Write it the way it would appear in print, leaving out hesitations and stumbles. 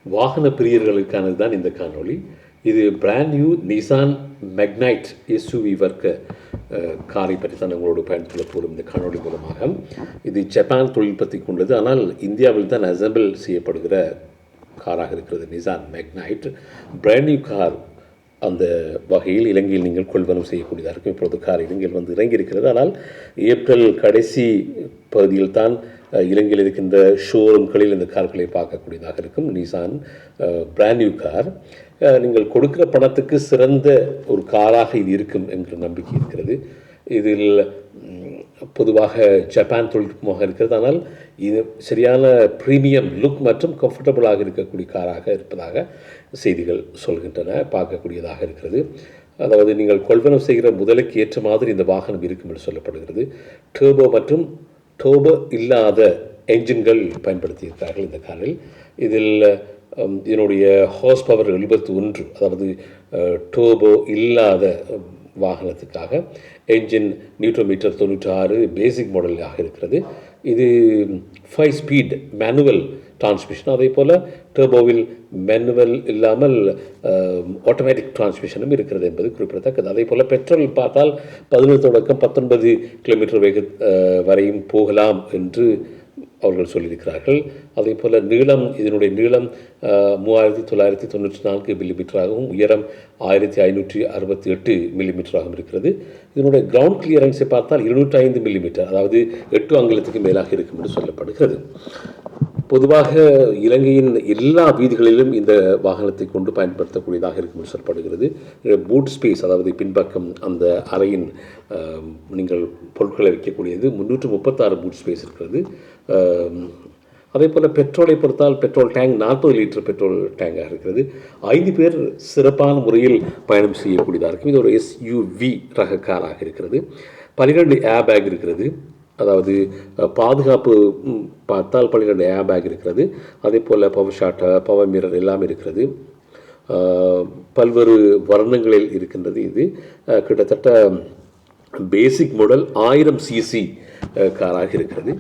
வாகன பிரியர்களுக்கானது தான் இந்த காணொளி. இது brand new Nissan magnetite SUV வர்க்க காரை பற்றி தான் உங்களோடு பயன்படுத்த போடும் இந்த காணொளி மூலமாக. இது ஜப்பான் தொழில்நுட்பத்தை கொண்டது, ஆனால் இந்தியாவில் தான் அசம்பிள் செய்யப்படுகிற காராக இருக்கிறது Nissan magnetite. Brand new car அந்த வகையில் இலங்கையில் நீங்கள் கொள்வனம் செய்யக்கூடியதாக இருக்கும். இப்பொழுது கார் இலங்கையில் வந்து இறங்கியிருக்கிறது. ஆனால் ஏப்ரல் கடைசி பகுதியில் தான் இலங்கையில் இருக்கின்ற ஷோரூம்களில் இந்த கார்களை பார்க்கக்கூடியதாக இருக்கும். Nissan brand new car. நீங்கள் கொடுக்கிற பணத்துக்கு சிறந்த ஒரு காராக இது இருக்கும் என்கிற நம்பிக்கை இருக்கிறது. இதில் பொதுவாக ஜப்பான் தொழில்நுட்பமாக இருக்கிறது, ஆனால் இது சரியான ப்ரீமியம் லுக் மற்றும் கம்ஃபர்டபுளாக இருக்கக்கூடிய காராக இருப்பதாக செய்திகள் சொல்கின்றன. பார்க்கக்கூடியதாக இருக்கிறது. அதாவது நீங்கள் கொள்வனம் செய்கிற முதலுக்கு ஏற்ற மாதிரி இந்த வாகனம் இருக்கும் என்று சொல்லப்படுகிறது. டர்போ மற்றும் டர்போ இல்லாத என்ஜின்கள் பயன்படுத்தியிருக்கிறார்கள் இந்த காரில். இதில் இதனுடைய ஹார்ஸ் பவர் 71, அதாவது டர்போ இல்லாத வாகனத்துக்காக என்ஜின் நியூட்ரோமீட்டர் 96 பேசிக் மாடலாக இருக்கிறது. இது 5 ஸ்பீட் மேனுவல் டிரான்ஸ்மிஷன். அதே போல் டர்போவில் மேனுவல் இல்லாமல் ஆட்டோமேட்டிக் டிரான்ஸ்மிஷனும் இருக்கிறது என்பது குறிப்பிடத்தக்கது. அதே போல் பெட்ரோல் பார்த்தால் 17 தொடக்கம் 19 கிலோமீட்டர் வேக வரையும் போகலாம் என்று அவர்கள் சொல்லியிருக்கிறார்கள். அதே போல் நீளம், இதனுடைய நீளம் 3994 மில்லிமீட்டராகவும் உயரம் 1568 மில்லிமீட்டராகவும் இருக்கிறது. இதனுடைய கிரவுண்ட் கிளியரன்ஸை பார்த்தால் 205 மில்லிமீட்டர், அதாவது 8 அங்குலத்துக்கு மேலாக இருக்கும் என்று சொல்லப்படுகிறது. பொதுவாக இலங்கையின் எல்லா வீதிகளிலும் இந்த வாகனத்தை கொண்டு பயன்படுத்தக்கூடியதாக இருக்கும் என்று சொல்லப்படுகிறது. பூட் ஸ்பேஸ், அதாவது பின்பக்கம் அந்த அறையின் நீங்கள் பொருட்களை வைக்கக்கூடியது 336 பூட் ஸ்பேஸ் இருக்கிறது. அதே போல் பெட்ரோலை பொறுத்தால் பெட்ரோல் டேங்க் 40 லிட்டர் பெட்ரோல் டேங்காக இருக்கிறது. 5 பேர் சிறப்பான முறையில் பயணம் செய்யக்கூடியதாக இருக்கும். இது ஒரு எஸ்யூவி ரக காராக இருக்கிறது. 12 ஏர் பேக் இருக்கிறது. அதாவது பாதுகாப்பு பார்த்தால் 12 ஏர் பேக் இருக்கிறது. அதே போல் பவர் ஷாட்டர், பவர் மிரர் எல்லாம் இருக்கிறது. பல்வேறு வர்ணங்களில் இருக்கின்றது. இது கிட்டத்தட்ட பேசிக் மாடல் 1000 சிசி காராக இருக்கிறது.